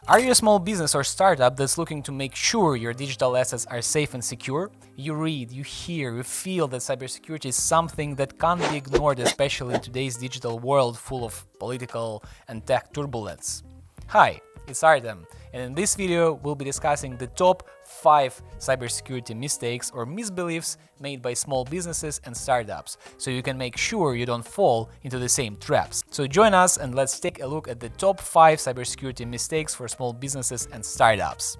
Are you a small business or startup that's looking to make sure your digital assets are safe and secure? You read, you hear, you feel that cybersecurity is something that can't be ignored, especially in today's digital world full of political and tech turbulence. Hi, it's Artem, and in this video we'll be discussing the top 5 cybersecurity mistakes or misbeliefs made by small businesses and startups, so you can make sure you don't fall into the same traps. So join us and let's take a look at the top 5 cybersecurity mistakes for small businesses and startups.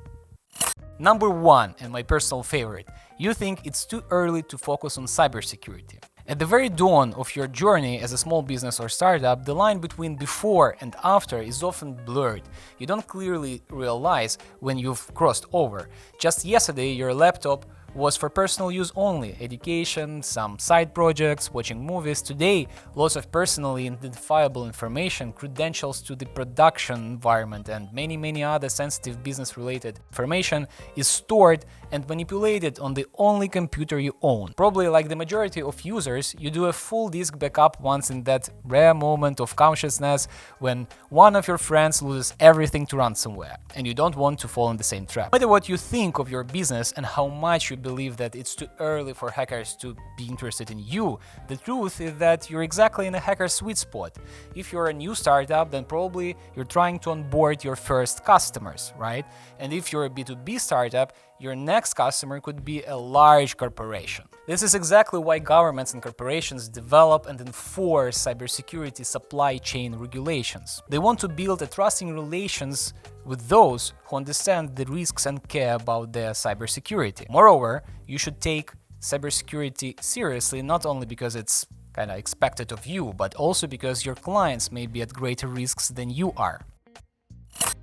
Number 1, and my personal favorite, you think it's too early to focus on cybersecurity. At the very dawn of your journey as a small business or startup, the line between before and after is often blurred. You don't clearly realize when you've crossed over. Just yesterday, your laptop was for personal use only, education, some side projects, watching movies. Today, lots of personally identifiable information, credentials to the production environment, and many other sensitive business-related information is stored and manipulated on the only computer you own. Probably like the majority of users, you do a full disk backup once in that rare moment of consciousness when one of your friends loses everything to ransomware, and you don't want to fall in the same trap. No matter what you think of your business and how much you believe that it's too early for hackers to be interested in you, the truth is that you're exactly in a hacker's sweet spot. If you're a new startup, then probably you're trying to onboard your first customers, right? And if you're a B2B startup, your next customer could be a large corporation. This is exactly why governments and corporations develop and enforce cybersecurity supply chain regulations. They want to build a trusting relations with those who understand the risks and care about their cybersecurity. Moreover, you should take cybersecurity seriously, not only because it's kind of expected of you, but also because your clients may be at greater risks than you are.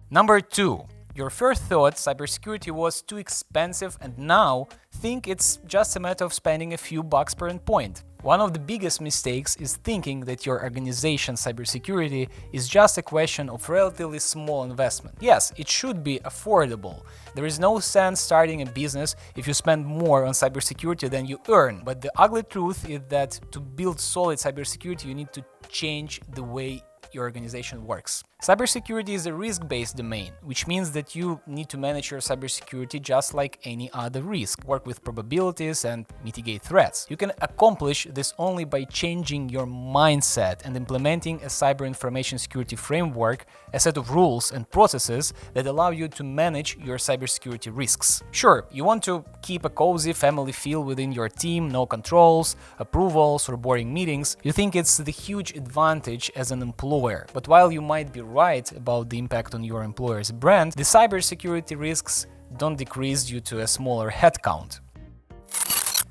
Number 2. Your first thought, cybersecurity was too expensive, and now think it's just a matter of spending a few bucks per endpoint. One of the biggest mistakes is thinking that your organization's cybersecurity is just a question of relatively small investment. Yes, it should be affordable. There is no sense starting a business if you spend more on cybersecurity than you earn. But the ugly truth is that to build solid cybersecurity, you need to change the way your organization works. Cybersecurity is a risk-based domain, which means that you need to manage your cybersecurity just like any other risk, work with probabilities and mitigate threats. You can accomplish this only by changing your mindset and implementing a cyber information security framework, a set of rules and processes that allow you to manage your cybersecurity risks. Sure, you want to keep a cozy family feel within your team, no controls, approvals, or boring meetings. You think it's the huge advantage as an employer. But while you might be right about the impact on your employer's brand, the cybersecurity risks don't decrease due to a smaller headcount.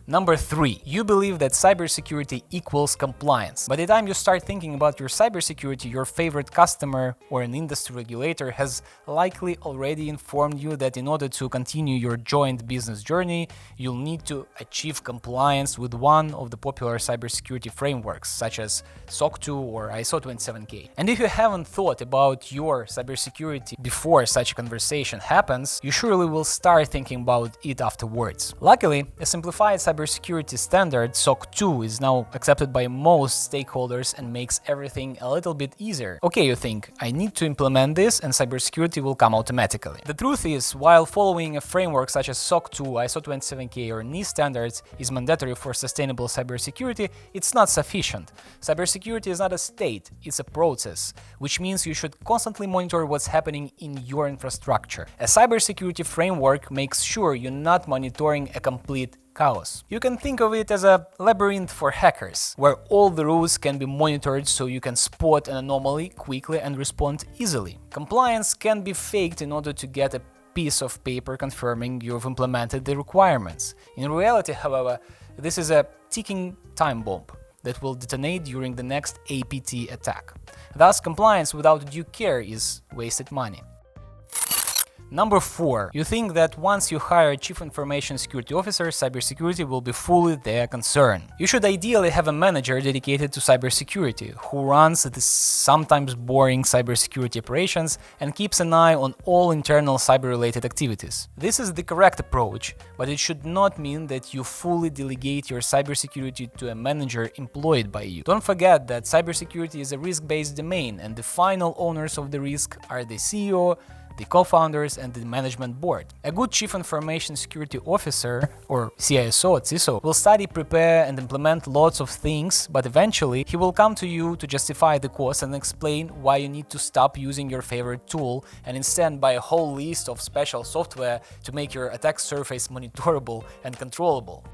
Number 3. You believe that cybersecurity equals compliance. By the time you start thinking about your cybersecurity, your favorite customer or an industry regulator has likely already informed you that in order to continue your joint business journey, you'll need to achieve compliance with one of the popular cybersecurity frameworks, such as SOC 2 or ISO 27000. And if you haven't thought about your cybersecurity before such a conversation happens, you surely will start thinking about it afterwards. Luckily, a simplified cybersecurity standard, SOC 2, is now accepted by most stakeholders and makes everything a little bit easier. Okay, you think, I need to implement this and cybersecurity will come automatically. The truth is, while following a framework such as SOC 2, ISO 27000 or NIST standards is mandatory for sustainable cybersecurity, it's not sufficient. Cybersecurity is not a state, it's a process, which means you should constantly monitor what's happening in your infrastructure. A cybersecurity framework makes sure you're not monitoring a complete chaos. You can think of it as a labyrinth for hackers, where all the rules can be monitored so you can spot an anomaly quickly and respond easily. Compliance can be faked in order to get a piece of paper confirming you've implemented the requirements. In reality, however, this is a ticking time bomb that will detonate during the next APT attack. Thus, compliance without due care is wasted money. Number 4. You think that once you hire a Chief Information Security Officer, cybersecurity will be fully their concern. You should ideally have a manager dedicated to cybersecurity, who runs the sometimes boring cybersecurity operations and keeps an eye on all internal cyber-related activities. This is the correct approach, but it should not mean that you fully delegate your cybersecurity to a manager employed by you. Don't forget that cybersecurity is a risk-based domain, and the final owners of the risk are the CEO, the co-founders and the management board. A good Chief Information Security Officer, or CISO, will study, prepare and implement lots of things, but eventually he will come to you to justify the cost and explain why you need to stop using your favorite tool and instead buy a whole list of special software to make your attack surface monitorable and controllable.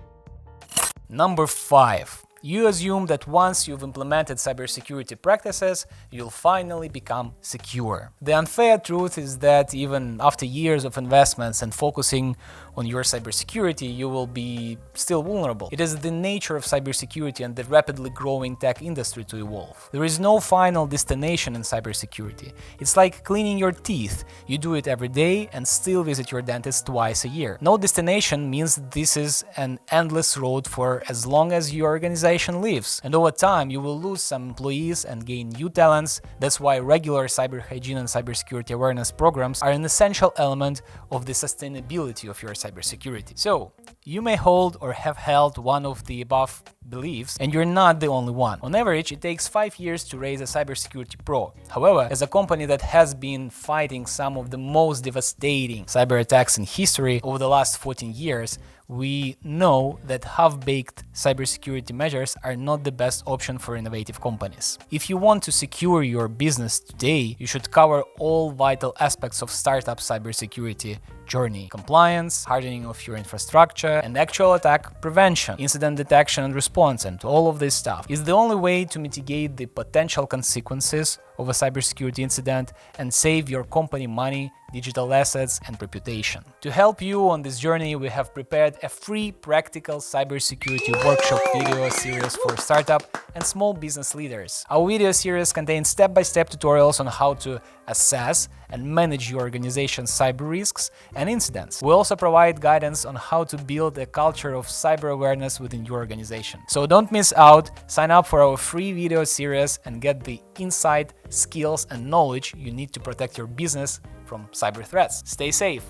Number 5. You assume that once you've implemented cybersecurity practices, you'll finally become secure. The unfair truth is that even after years of investments and focusing on your cybersecurity, you will be still vulnerable. It is the nature of cybersecurity and the rapidly growing tech industry to evolve. There is no final destination in cybersecurity. It's like cleaning your teeth. You do it every day and still visit your dentist twice a year. No destination means this is an endless road for as long as your organization lives, and over time you will lose some employees and gain new talents. That's why regular cyber hygiene and cybersecurity awareness programs are an essential element of the sustainability of your cybersecurity. So, you may hold or have held one of the above beliefs, and you're not the only one. On average, it takes 5 years to raise a cybersecurity pro. However, as a company that has been fighting some of the most devastating cyber attacks in history over the last 14 years, we know that half-baked cybersecurity measures are not the best option for innovative companies. If you want to secure your business today, you should cover all vital aspects of startup cybersecurity journey: compliance, hardening of your infrastructure, and actual attack prevention, incident detection and response, and all of this stuff is the only way to mitigate the potential consequences of a cybersecurity incident and save your company money, digital assets, and reputation. To help you on this journey, we have prepared a free practical cybersecurity workshop video series for startup and small business leaders. Our video series contains step-by-step tutorials on how to assess and manage your organization's cyber risks and incidents. We also provide guidance on how to build a culture of cyber awareness within your organization. So don't miss out, sign up for our free video series and get the insight, skills and knowledge you need to protect your business from cyber threats. Stay safe!